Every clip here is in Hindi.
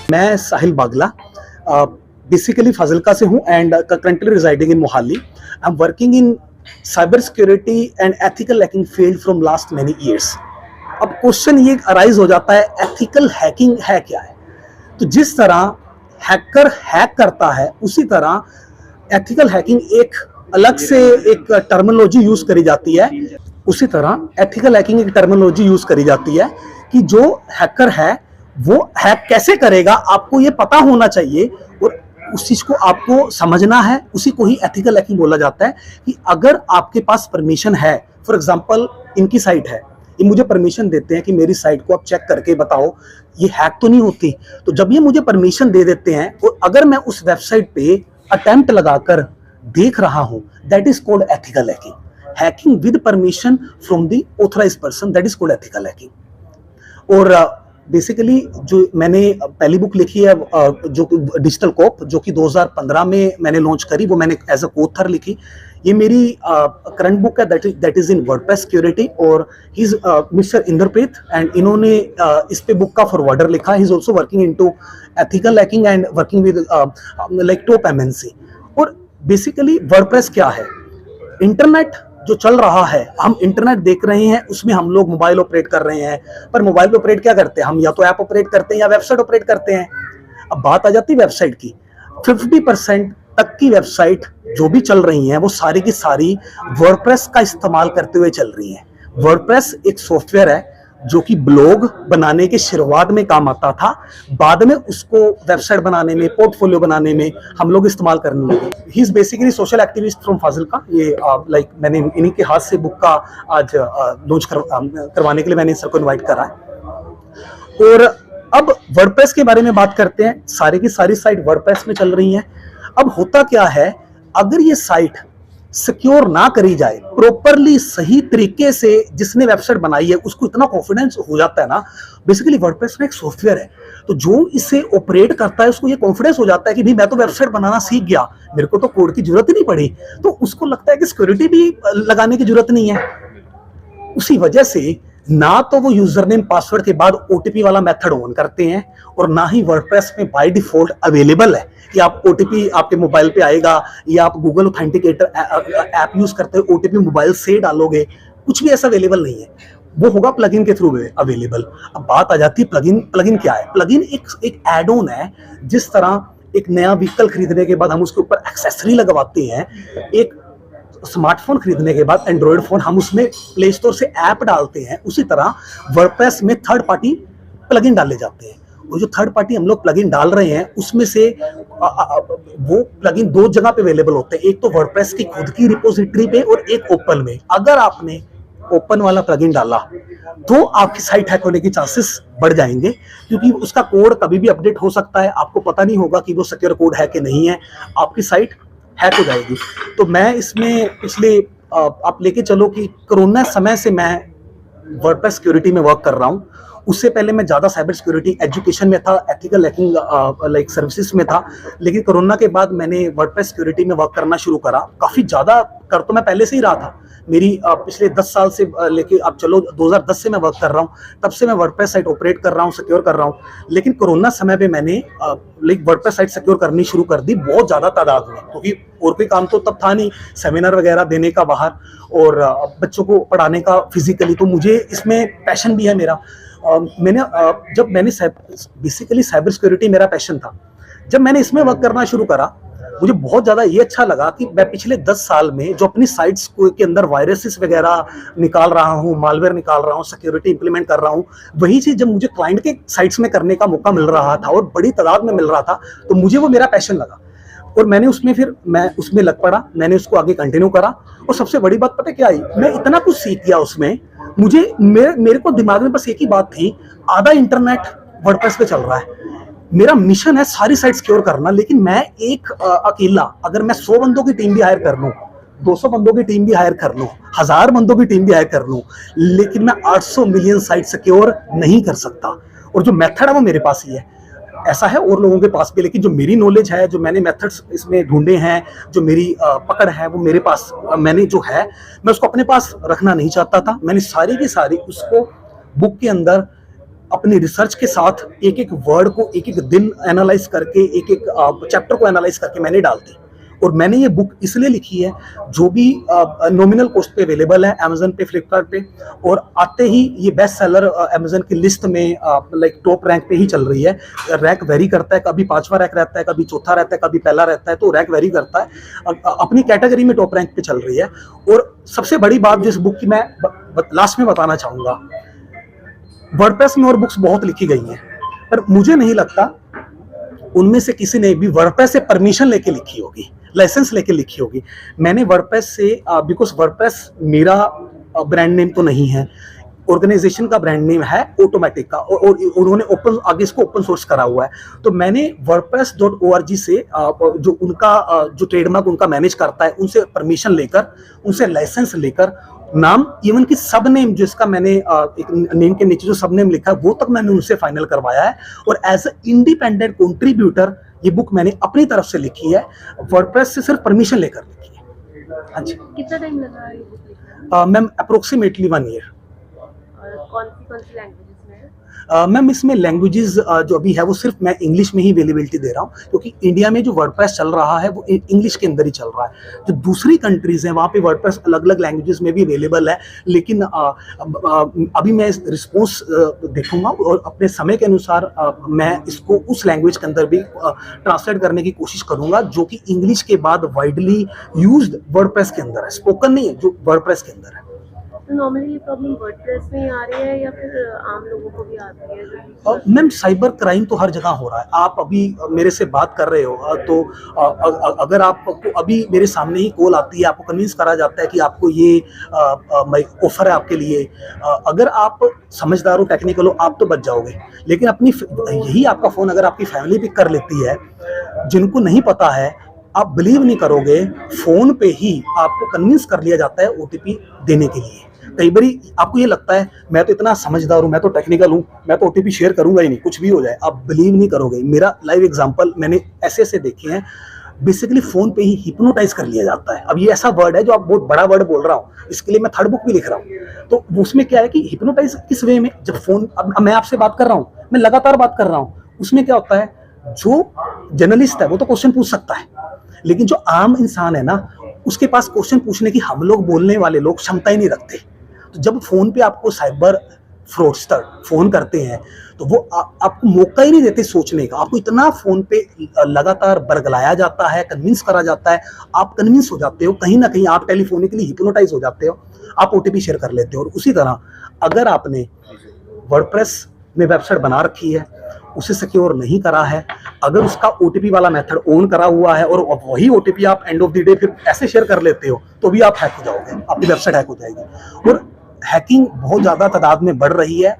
मैं साहिल बागला बेसिकली फाजिलका से हूँ and currently residing in Mohali. I am working in cyber security and ethical hacking field from last many years. अब क्वेश्चन ये अराइज हो जाता है, एथिकल हैकिंग है क्या है? तो जिस तरह हैकर हैक करता है उसी तरह एथिकल हैकिंग एक अलग से एक टर्मिनोलॉजी यूज करी जाती है। उसी तरह एथिकल हैकिंग एक टर्मिनोलॉजी यूज करी जाती है कि जो हैकर है वो हैक कैसे करेगा, आपको ये पता होना चाहिए और उस चीज को आपको समझना है। उसी को ही एथिकल हैकिंग बोला जाता है कि अगर आपके पास परमिशन है, फॉर एग्जांपल इनकी साइट है, ये मुझे परमिशन देते हैं कि मेरी साइट को आप चेक करके बताओ ये हैक तो नहीं होती। तो जब ये मुझे परमिशन दे देते हैं और अगर मैं उस वेबसाइट पे अटेम्प्ट लगाकर देख रहा हूं, that is called ethical hacking. Hacking with permission from the authorised person, that is called ethical hacking. और बेसिकली जो मैंने पहली बुक लिखी है जो डिजिटल कोप, जो कि 2015 में मैंने लॉन्च करी, वो मैंने एज अ कोथर लिखी। ये मेरी करंट बुक है, that is in WordPress security और he is Mr Inderpreet and इन्होंने इस पे बुक का फॉरवर्डर लिखा। He is also working into ethical hacking and working with like top MNC. और बेसिकली वर्डप्रेस क्या है? इंटरनेट जो चल रहा है, हम इंटरनेट देख रहे हैं, उसमें हम लोग मोबाइल ऑपरेट कर रहे हैं, पर मोबाइल ऑपरेट क्या करते हैं हम? या तो ऐप ऑपरेट करते हैं या वेबसाइट ऑपरेट करते हैं। अब बात आ जाती है वेबसाइट की। 50% तक की वेबसाइट जो भी चल रही हैं वो सारी की सारी वर्डप्रेस का इस्तेमाल करते हुए चल रही हैं। वर्डप्रेस एक सॉफ्टवेयर है जो कि ब्लॉग बनाने के शुरुआत में काम आता था, बाद में उसको वेबसाइट बनाने में, पोर्टफोलियो बनाने में हम लोग इस्तेमाल करने लगे। He is basically social activist from Fazilka. ये लाइक मैंने इन्हीं के हाथ से बुक का आज लॉन्च करवाने के लिए मैंने सर को इन्वाइट करा है। और अब वर्डप्रेस के बारे में बात करते हैं। सारी की सारी साइट वर्डप्रेस में चल रही हैं। अब होता क्या है, अगर ये साइट सिक्योर ना करी जाए प्रॉपरली, सही तरीके से, जिसने वेबसाइट बनाई है उसको इतना कॉन्फिडेंस हो जाता है ना। बेसिकली वर्डप्रेस में एक सॉफ्टवेयर है, तो जो इसे ऑपरेट करता है उसको ये कॉन्फिडेंस हो जाता है कि भाई मैं तो वेबसाइट बनाना सीख गया, मेरे को तो कोड की जरूरत ही नहीं पड़ी। तो उसको लगता है कि सिक्योरिटी भी लगाने की जरूरत नहीं है। उसी वजह से ना तो वो यूजर नेम पासवर्ड के बाद ओटीपी वाला मेथड ऑन करते हैं और ना ही वर्डप्रेस में बाय डिफॉल्ट अवेलेबल है कि आप ओटीपी आपके मोबाइल पे आएगा या आप गूगल ऑथेंटिकेटर ऐप यूज करते हो ओटीपी मोबाइल से डालोगे। कुछ भी ऐसा अवेलेबल नहीं है, वो होगा प्लगइन के थ्रू अवेलेबल। अब बात आ जाती है प्लगइन। प्लगइन क्या है? प्लगइन एक एड ऑन है। जिस तरह एक नया व्हीकल खरीदने के बाद हम उसके ऊपर एक्सेसरी लगवाते हैं, एक स्मार्टफोन खरीदने के बाद एंड्रॉइड फोन हम उसमें प्ले स्टोर से ऐप डालते हैं, उसी तरह वर्डप्रेस में थर्ड पार्टी प्लगइन डाले जाते हैं। और जो थर्ड पार्टी हम लोग प्लगइन डाल रहे हैं उसमें से वो प्लगइन दो जगह पे अवेलेबल होते हैं, एक तो वर्डप्रेस की खुद की रिपोजिटरी पे और एक ओपन में। अगर आपने ओपन वाला प्लगइन डाला तो आपकी साइट हैक होने की चांसेस बढ़ जाएंगे, क्योंकि उसका कोड कभी भी अपडेट हो सकता है। आपको पता नहीं होगा कि वो सिक्योर कोड है कि नहीं है, आपकी साइट हैक हो जाएगी। तो मैं इसमें पिछले आप लेके चलो कि कोरोना समय से मैं वर्डप्रेस सिक्योरिटी में वर्क कर रहा हूँ। उससे पहले मैं ज़्यादा साइबर सिक्योरिटी एजुकेशन में था, एथिकल हैकिंग लाइक सर्विसेज में था, लेकिन कोरोना के बाद मैंने वर्डप्रेस सिक्योरिटी में वर्क करना शुरू करा। काफ़ी ज़्यादा कर तो मैं पहले से ही रहा था, मेरी पिछले 10 साल से लेके अब चलो 2010 से मैं वर्क कर रहा हूँ, तब से मैं वर्डप्रेस साइट ऑपरेट कर रहा हूँ, सिक्योर कर रहा हूँ। लेकिन कोरोना समय पे मैंने लाइक वर्डप्रेस साइट सिक्योर करनी शुरू कर दी बहुत ज़्यादा तादाद में, क्योंकि और कोई काम तो तब था नहीं, सेमिनार वगैरह देने का बाहर और बच्चों को पढ़ाने का फिजिकली। तो मुझे इसमें पैशन भी है मेरा। जब मैंने बेसिकली साइबर सिक्योरिटी मेरा पैशन था, जब मैंने इसमें वर्क करना शुरू करा मुझे बहुत ज़्यादा ये अच्छा लगा कि मैं पिछले 10 साल में जो अपनी साइट्स के अंदर वायरसेस वगैरह निकाल रहा हूँ, मालवेयर निकाल रहा हूँ, सिक्योरिटी इंप्लीमेंट कर रहा हूँ, वही चीज़ जब मुझे क्लाइंट के साइट्स में करने का मौका मिल रहा था और बड़ी तादाद में मिल रहा था, तो मुझे वो मेरा पैशन लगा और मैंने उसमें लग पड़ा। मैंने उसको आगे कंटिन्यू करा और सबसे बड़ी बात पता क्या आई, मैं इतना कुछ सीख गया उसमें। मेरे को दिमाग में बस एक ही बात थी, आधा इंटरनेट वर्डप्रेस पे चल रहा है, मेरा मिशन है सारी साइट सिक्योर करना, लेकिन मैं एक अकेला, अगर मैं 100 बंदों की टीम भी हायर कर लूं, 200 बंदों की टीम भी हायर कर लूं, 1000 बंदों की टीम भी हायर कर लूं, लेकिन मैं 800 मिलियन साइट सिक्योर नहीं कर सकता। और जो मेथड है वो मेरे पास ही है। ऐसा है और लोगों के पास भी, लेकिन जो मेरी नॉलेज है, जो मैंने मेथड्स इसमें ढूंढे हैं, जो मेरी पकड़ है, वो मेरे पास मैंने जो है मैं उसको अपने पास रखना नहीं चाहता था। मैंने सारी की सारी उसको बुक के अंदर अपनी रिसर्च के साथ एक एक वर्ड को एक एक दिन एनालाइज करके एक एक चैप्टर को एनालाइज करके मैंने डाल दी। और मैंने ये बुक इसलिए लिखी है, जो भी नॉमिनल कॉस्ट पे अवेलेबल है अमेजन पे, फ्लिपकार्ट पे, और आते ही ये बेस्ट सेलर अमेजन की लिस्ट में लाइक टॉप रैंक पे ही चल रही है। रैंक वेरी करता है, कभी 5वां रैंक रहता है, कभी चौथा रहता है, कभी पहला रहता है, तो रैंक वेरी करता है। अपनी कैटेगरी में टॉप रैंक पे चल रही है। और सबसे बड़ी बात जिस बुक की मैं लास्ट में बताना चाहूँगा, वर्डप्रेस में और बुक्स बहुत लिखी गई हैं, पर मुझे नहीं लगता उनमें से किसी ने भी वर्डप्रेस से परमिशन लेके लिखी होगी, लाइसेंस लेके लिखी होगी। मैंने वर्डप्रेस से बिकॉज वर्डप्रेस मेरा ब्रांड नेम तो नहीं है, ऑर्गेनाइजेशन का ब्रांड नेम है ऑटोमेटिक का, और उन्होंने ओपन आगे इसको ओपन सोर्स करा हुआ है। तो मैंने wordpress.org से जो उनका जो ट्रेडमार्क उनका मैनेज करता है, उनसे परमिशन लेकर, उनसे लाइसेंस लेकर, नाम इवन की सब नेम जो इसका मैंने एक नेम के नीचे जो सब नेम लिखा है वो तक मैंने उनसे फाइनल करवाया है। और एज अ इंडिपेंडेंट कंट्रीब्यूटर ये बुक मैंने अपनी तरफ से लिखी है, वर्डप्रेस से सिर्फ परमिशन लेकर लिखी है। हाँ जी। कितना टाइम लगा ये बुक लिखने में? Ma'am approximately 1 year. और कौन सी लैंग्वेजेस में है? मैम इसमें लैंग्वेजेस जो अभी है वो सिर्फ मैं इंग्लिश में ही अवेलेबिलिटी दे रहा हूँ, क्योंकि इंडिया में जो वर्डप्रेस चल रहा है वो इंग्लिश के अंदर ही चल रहा है। जो दूसरी कंट्रीज हैं वहाँ पे वर्डप्रेस अलग अलग लैंग्वेजेस में भी अवेलेबल है, लेकिन अभी मैं रिस्पॉन्स देखूंगा और अपने समय के अनुसार मैं इसको उस लैंग्वेज के अंदर भी ट्रांसलेट करने की कोशिश करूंगा, जो कि इंग्लिश के बाद वाइडली यूज्ड वर्डप्रेस के अंदर है, स्पोकन नहीं है, जो वर्डप्रेस के अंदर है। तो नॉर्मली ये प्रॉब्लम वर्डप्रेस में ही आ रही है या फिर आम लोगों को भी आती है? मैम साइबर क्राइम तो हर जगह हो रहा है। आप अभी मेरे से बात कर रहे हो तो अगर आपको अभी मेरे सामने ही कॉल आती है, आपको कन्विंस करा जाता है कि आपको ये ऑफर है आपके लिए, अगर आप समझदार हो, टेक्निकल हो, आप तो बच जाओगे। लेकिन अपनी यही आपका फ़ोन अगर आपकी फैमिली पिक कर लेती है, जिनको नहीं पता है, आप बिलीव नहीं करोगे, फ़ोन पे ही आपको कन्विंस कर लिया जाता है ओटीपी देने के लिए। कई बार आपको ये लगता है मैं तो इतना समझदार हूँ, मैं तो टेक्निकल हूँ, मैं तो ओटीपी शेयर करूंगा ही नहीं, कुछ भी हो जाए। आप बिलीव नहीं करोगे, मेरा लाइव एग्जांपल मैंने ऐसे ऐसे देखे हैं। बेसिकली फोन पे ही हिप्नोटाइज कर लिया जाता है। अब ये ऐसा वर्ड है जो आप बहुत बड़ा वर्ड बोल रहा हूँ, इसके लिए मैं थर्ड बुक भी लिख रहा हूँ। तो उसमें क्या है कि हिप्नोटाइज किस वे में, जब फोन, अब मैं आपसे बात कर रहा हूँ, मैं लगातार बात कर रहा हूँ, उसमें क्या होता है, जो जर्नलिस्ट है वो तो क्वेश्चन पूछ सकता है, लेकिन जो आम इंसान है ना, उसके पास क्वेश्चन पूछने की हम लोग बोलने वाले लोग क्षमता ही नहीं रखते। तो जब फोन पे आपको साइबर फ्रॉडस्टर फोन करते हैं तो वो आपको मौका ही नहीं देते सोचने का। आपको इतना फोन पे लगातार बरगलाया जाता है, कन्विंस करा जाता है, आप कन्विंस हो जाते हो, कहीं ना कहीं आप टेलीफोनिकली हिप्नोटाइज हो जाते हो, आप ओटीपी शेयर कर लेते हो। और उसी तरह अगर आपने वर्डप्रेस में वेबसाइट बना रखी है, उसे सिक्योर नहीं करा है, अगर उसका ओटीपी वाला मेथड ऑन करा हुआ है और वही ओटीपी आप एंड ऑफ द डे फिर ऐसे शेयर कर लेते हो, तो भी आप हैक हो जाओगे, आपकी वेबसाइट हैक हो जाएगी। और हैकिंग बहुत ज़्यादा तादाद में बढ़ रही है।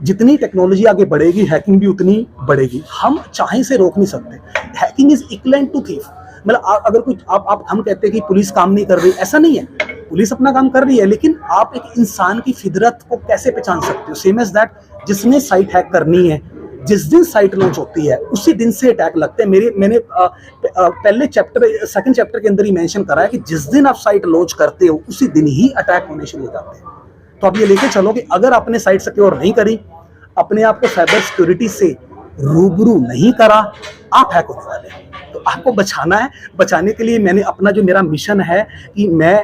जितनी टेक्नोलॉजी आगे बढ़ेगी, हैकिंग भी उतनी बढ़ेगी। हम चाहे से रोक नहीं सकते। Hacking is equivalent to thief. मतलब अगर कोई हम कहते हैं कि पुलिस काम नहीं कर रही, ऐसा नहीं है, पुलिस अपना काम कर रही है, लेकिन आप एक इंसान की फितरत को कैसे पहचान सकते हो? सेम एज दैट, जिसने साइट हैक करनी है, जिस दिन साइट लॉन्च होती है उसी दिन से अटैक लगते हैं। मैंने पहले सेकंड चैप्टर के अंदर ही मेंशन करा है कि जिस दिन आप साइट लॉन्च करते हो उसी दिन ही अटैक होने शुरू हो जाते हैं। तो आप ये लेके चलो कि अगर आपने साइट सिक्योर नहीं करी, अपने आप को साइबर सिक्योरिटी से रूबरू नहीं करा, आप हैक होने वाले हैं। तो आपको बचाना है। बचाने के लिए मैंने अपना जो मेरा मिशन है कि मैं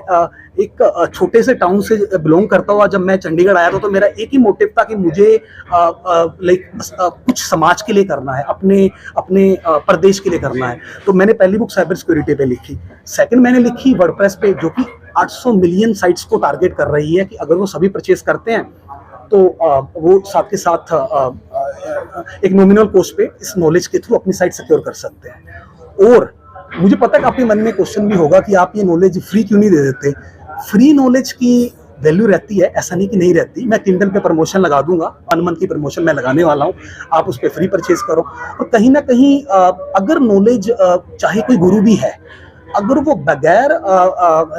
एक छोटे से टाउन से बिलोंग करता हुआ जब मैं चंडीगढ़ आया था, तो मेरा एक ही मोटिव था कि मुझे कुछ समाज के लिए करना है, अपने प्रदेश के लिए करना है। तो मैंने पहली बुक साइबर सिक्योरिटी पे लिखी। सेकंड मैंने लिखी वर्डप्रेस पे, जो कि 800 मिलियन साइट्स को टारगेट कर रही है कि अगर वो सभी परचेज करते हैं तो वो साथ के साथ एक नॉमिनल कॉस्ट पे इस नॉलेज के थ्रू अपनी साइट सिक्योर कर सकते हैं। और मुझे पता है कि आपके मन में क्वेश्चन भी होगा कि आप ये नॉलेज फ्री क्यों नहीं दे देते। फ्री नॉलेज की वैल्यू रहती है, ऐसा नहीं कि नहीं रहती। मैं किंडल पे प्रमोशन लगा दूंगा, 1 मंथ की प्रमोशन मैं लगाने वाला हूँ, आप उस पर फ्री परचेज करो। और कहीं ना कहीं अगर नॉलेज, चाहे कोई गुरु भी है अगर वो बगैर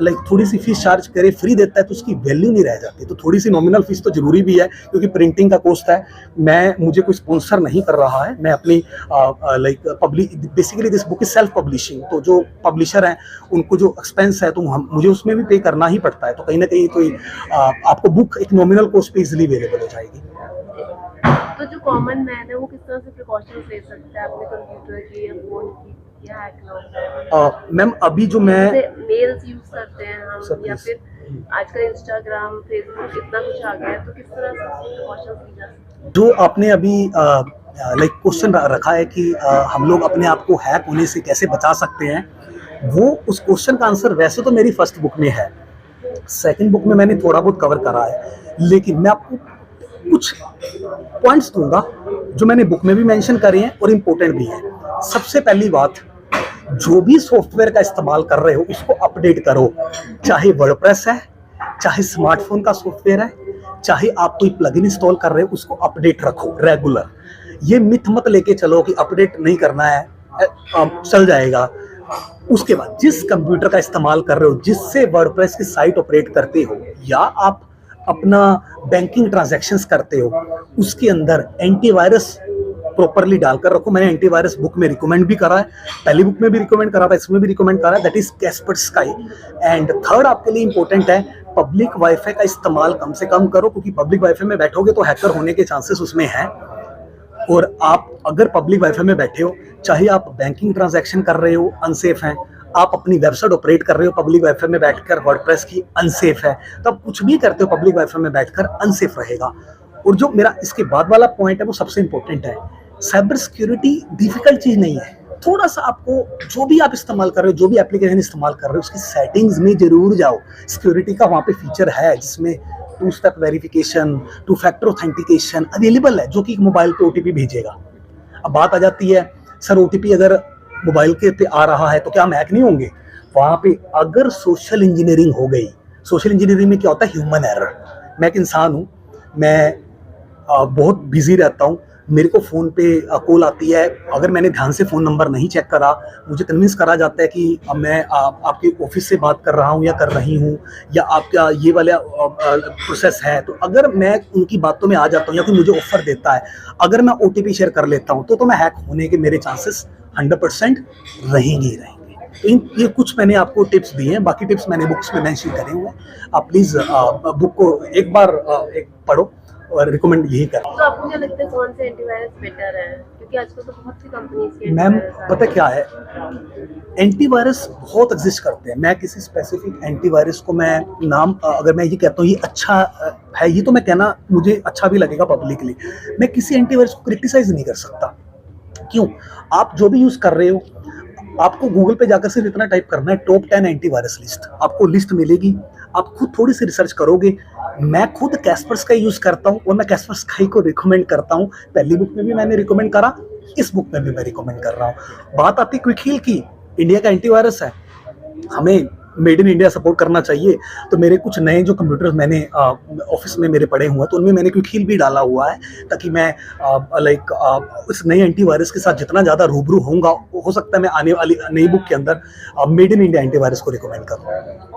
लाइक थोड़ी सी फीस चार्ज करे फ्री देता है तो उसकी वैल्यू नहीं रह जाती। तो थोड़ी सी नॉमिनल फीस तो जरूरी भी है, क्योंकि प्रिंटिंग का कॉस्ट है। मुझे कोई स्पॉन्सर नहीं कर रहा है, मैं अपनी like public basically this book is self publishing. तो जो पब्लिशर हैं उनको जो एक्सपेंस है तो मुझे उसमें भी पे करना ही पड़ता है। तो कहीं ना कहीं तो आपको बुक एक नॉमिनल कॉस्ट पे इजिली अवेलेबल हो जाएगी। तो जो कॉमन मैन है वो किस तरह से प्रिकॉशंस ले सकता है अपने कंप्यूटर की या फोन की या हैक ना हो? मैम अभी जो मैं मेल्स यूज करते हैं हम Sir, या please. फिर आजकल इंस्टाग्राम फेसबुक इतना कुछ आ गया है, तो किस तरह से प्रिकॉशंस ली जा सकती है? जो आपने अभी लाइक क्वेश्चन रखा है कि हम लोग अपने आप को हैक होने से कैसे बचा सकते हैं, वो उस क्वेश्चन का आंसर वैसे तो मेरी फर्स्ट बुक में है, सेकंड बुक में मैंने थोड़ा बहुत कवर करा है, लेकिन मैं आपको कुछ पॉइंट्स दूंगा जो मैंने बुक में भी मेंशन करे हैं और इम्पोर्टेंट भी हैं। सबसे पहली बात, जो भी सॉफ्टवेयर का इस्तेमाल कर रहे हो उसको अपडेट करो, चाहे वर्डप्रेस है, चाहे स्मार्टफोन का सॉफ्टवेयर है, चाहे आप कोई प्लगइन इंस्टॉल कर रहे हो उसको अपडेट रखो रेगुलर। ये मिथ मत लेके चलो कि अपडेट नहीं करना है चल जाएगा। उसके बाद जिस कंप्यूटर का इस्तेमाल कर रहे हो, जिससे वर्डप्रेस की साइट ऑपरेट करते हो या आप अपना बैंकिंग ट्रांजैक्शंस करते हो, उसके अंदर एंटीवायरस प्रॉपरली डालकर रखो। मैंने एंटीवायरस बुक में रिकमेंड भी करा है, पहली बुक में भी रिकमेंड करा था, इसमें भी रिकमेंड करा है, that is Kaspersky. And third आपके लिए इंपॉर्टेंट है, पब्लिक वाईफाई का इस्तेमाल कम से कम करो, क्योंकि पब्लिक वाईफाई में बैठोगे तो हैकर होने के चांसेस उसमें हैं। और आप अगर पब्लिक वाईफाई में बैठे हो, चाहे आप बैंकिंग ट्रांजैक्शन कर रहे हो, अनसेफ है, आप अपनी वेबसाइट ऑपरेट कर रहे हो पब्लिक वाईफाई में बैठकर, वर्डप्रेस की अनसेफ है, तो आप कुछ भी करते हो पब्लिक वाईफाई में बैठकर अनसेफ रहेगा। और जो मेरा इसके बाद वाला पॉइंट है वो सबसे इंपॉर्टेंट है, साइबर सिक्योरिटी डिफिकल्ट चीज नहीं है। थोड़ा सा आपको जो भी आप इस्तेमाल कर रहे हो, जो भी एप्लीकेशन इस्तेमाल कर रहे हो, उसकी सेटिंग्स में जरूर जाओ। सिक्योरिटी का वहाँ पे फीचर है जिसमें 2 step verification, 2 factor authentication available है, जो कि मोबाइल पे ओटीपी भेजेगा। अब बात आ जाती है, सर ओटीपी अगर मोबाइल के पे आ रहा है तो क्या हम हैक नहीं होंगे? वहाँ पे अगर सोशल इंजीनियरिंग हो गई, सोशल इंजीनियरिंग में क्या होता है? Human error. मैं एक इंसान हूँ, मैं बहुत बिजी रहता हूँ, मेरे को फ़ोन पे कॉल आती है, अगर मैंने ध्यान से फ़ोन नंबर नहीं चेक करा, मुझे कन्विंस करा जाता है कि मैं आपके ऑफिस से बात कर रहा हूँ या कर रही हूँ, या आपका ये वाला प्रोसेस है। तो अगर मैं उनकी बातों में आ जाता हूँ या कोई मुझे ऑफर देता है, अगर मैं ओटीपी शेयर कर लेता हूँ तो मैं हैक होने के मेरे चांसेस 100% रहेंगे ही रहेंगे। ये कुछ मैंने आपको टिप्स दिए हैं, बाकी टिप्स मैंने बुक्स में मेंशन करे हुए हैं। आप प्लीज़ बुक को एक बार पढ़ो और रिकमेंड यही करें। तो आपको क्या लगता है कौन से एंटीवायरस बेटर है? क्योंकि आजकल तो बहुत सी कंपनीज के मैम एंटीवायरस आ पता रहे क्या है, एंटीवायरस बहुत एग्जिस्ट करते हैं। मैं किसी स्पेसिफिक एंटीवायरस को मैं नाम अगर मैं ये कहता हूँ ये अच्छा है, ये तो मैं कहना मुझे अच्छा भी लगेगा पब्लिकली, मैं किसी एंटीवायरस को क्रिटिसाइज नहीं कर सकता। क्यों? आप जो भी यूज कर रहे हो, आपको गूगल पे जाकर सिर्फ इतना टाइप करना है, टॉप 10 एंटीवायरस लिस्ट, आपको लिस्ट मिलेगी। आप खुद थोड़ी सी रिसर्च करोगे। मैं खुद कैस्परस्काई यूज करता हूँ और मैं कैस्परस्काई को रिकमेंड करता हूँ। पहली बुक में भी मैंने रिकमेंड करा, इस बुक में भी मैं रिकमेंड कर रहा हूँ। बात आती क्विक हील की, इंडिया का एंटीवायरस है, हमें मेड इन इंडिया सपोर्ट करना चाहिए। तो मेरे कुछ नए जो कंप्यूटर्स मैंने ऑफिस में मेरे पड़े हुए हैं, तो उनमें मैंने क्विक हील भी डाला हुआ है, ताकि मैं लाइक इस नए एंटीवायरस के साथ जितना ज़्यादा रूबरू होऊंगा, हो सकता है मैं आने वाली नई बुक के अंदर मेड इन इंडिया एंटीवायरस को रिकमेंड करूँ।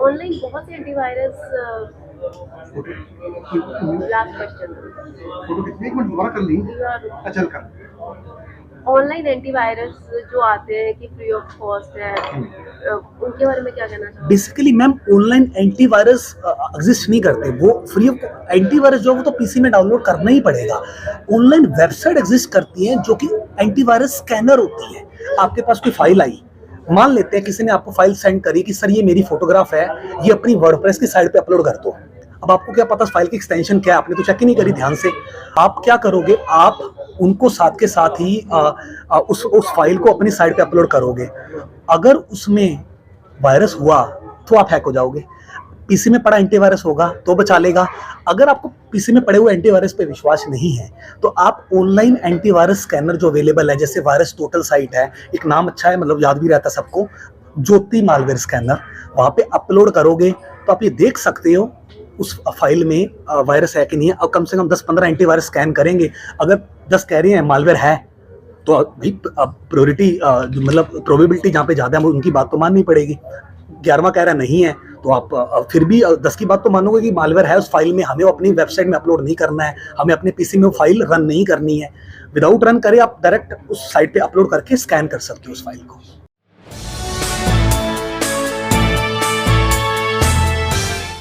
ऑनलाइन बहुत से एंटीवायरस। लास्ट क्वेश्चन, एक मिनट दोबारा कर ली। अच्छा कर। ऑनलाइन एंटीवायरस जो आते हैं कि फ्री ऑफ कॉस्ट है, उनके बारे में क्या कहना चाहोगे? Basically ma'am online antivirus exist नहीं करते, वो फ्री ऑफ एंटीवायरस जो है वो तो पीसी में डाउनलोड करना ही पड़ेगा। ऑनलाइन वेबसाइट एग्जिस्ट करती है जो कि एंटीवायरस स्कैनर होती है। आपके पास कोई फाइल आई, मान लेते हैं किसी ने आपको फाइल सेंड करी कि सर ये मेरी फोटोग्राफ है, ये अपनी वर्डप्रेस की साइट पे अपलोड कर दो। अब आपको क्या पता फाइल की एक्सटेंशन क्या है, आपने तो चेक ही नहीं करी ध्यान से। आप क्या करोगे, आप उनको साथ के साथ ही उस फाइल को अपनी साइट पे अपलोड करोगे। अगर उसमें वायरस हुआ तो आप हैक हो जाओगे। पीसी में पड़ा एंटीवायरस होगा तो बचा लेगा। अगर आपको पीसी में पड़े हुए एंटीवायरस पे विश्वास नहीं है तो आप ऑनलाइन एंटीवायरस स्कैनर जो अवेलेबल है, जैसे वायरस टोटल साइट है, एक नाम अच्छा है, मतलब याद भी रहता सबको, ज्योति मालवेयर स्कैनर, वहाँ पे अपलोड करोगे तो आप ये देख सकते हो उस फाइल में वायरस है कि नहीं है। और कम से कम 10-15 एंटीवायरस स्कैन करेंगे, अगर 10 कह रहे हैं मालवेयर है तो भाई प्रोरिटी मतलब प्रोबेबिलिटी जहाँ पे ज़्यादा है उनकी बात तो माननी पड़ेगी। 11वां कह रहा नहीं है तो आप फिर भी 10 की बात तो मानोगे कि मालवेयर है उस फाइल में, हमें वो अपनी वेबसाइट में अपलोड नहीं करना है, हमें अपने पीसी में वो फाइल रन नहीं करनी है। विदाउट रन करे आप डायरेक्ट उस साइट पे अपलोड करके स्कैन कर सकते हो उस फाइल को।